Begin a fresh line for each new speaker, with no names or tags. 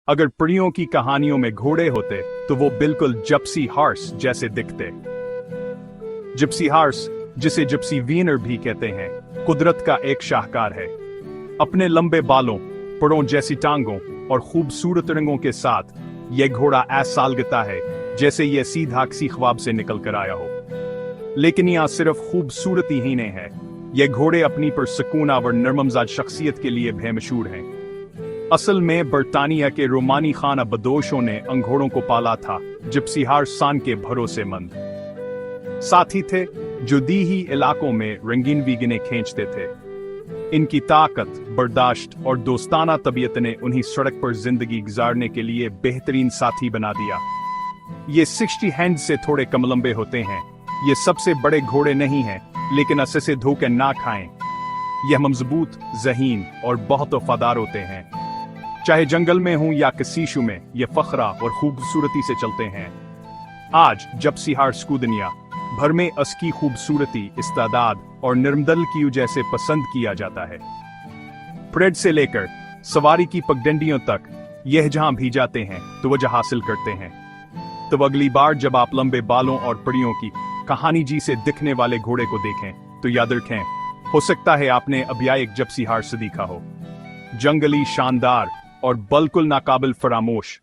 अगर परियों की कहानियों में घोड़े होते तो वो बिल्कुल जिप्सी हॉर्स जैसे दिखते। जिप्सी हॉर्स, जिसे जिप्सी वीनर भी कहते हैं, कुदरत का एक शाहकार है। अपने लंबे बालों, पड़ों जैसी टांगों और खूबसूरत रंगों के साथ यह घोड़ा ऐसा सालगता है जैसे यह सीधा किसी ख्वाब से निकल कर आया हो। लेकिन यह सिर्फ खूबसूरती ही नहीं है, ये घोड़े अपनी पुरसकून और नरममजाज शख्सियत के लिए बेमशहूर हैं। असल में बरतानिया के रोमानी खाना बदोशों ने इन घोड़ों को पाला था, जिप्सी हॉर्स शान के भरोसेमंद साथी थे जो दीही इलाकों में रंगीन वीगने खींचते थे। इनकी ताकत, बर्दाश्त और दोस्ताना तबीयत ने उन्हें सड़क पर जिंदगी गुजारने के लिए बेहतरीन साथी बना दिया। ये 60 हैंड से थोड़े कम लंबे होते हैं। ये सबसे बड़े घोड़े नहीं हैं, लेकिन असर से धोखे ना खाएं। यह मजबूत, ज़हीन और बहुत वफादार होते हैं। चाहे जंगल में हों या कसीशु में, ये फखरा और खूबसूरती से चलते हैं। आज जिप्सी हॉर्स को दुनिया भर में उसकी खूबसूरती, इस्तादाद और नरमदल की वजह से पसंद किया जाता है। परेड से लेकर सवारी की पगडंडियों तक यह जहां भी जाते हैं तो वजह हासिल करते हैं। तो अगली बार जब आप लंबे बालों और परियों की कहानी जी से दिखने वाले घोड़े को देखें तो याद रखें, हो सकता है आपने अभी एक जिप्सी हॉर्स देखा हो। जंगली, शानदार और बिल्कुल नाकाबिल फरामोश।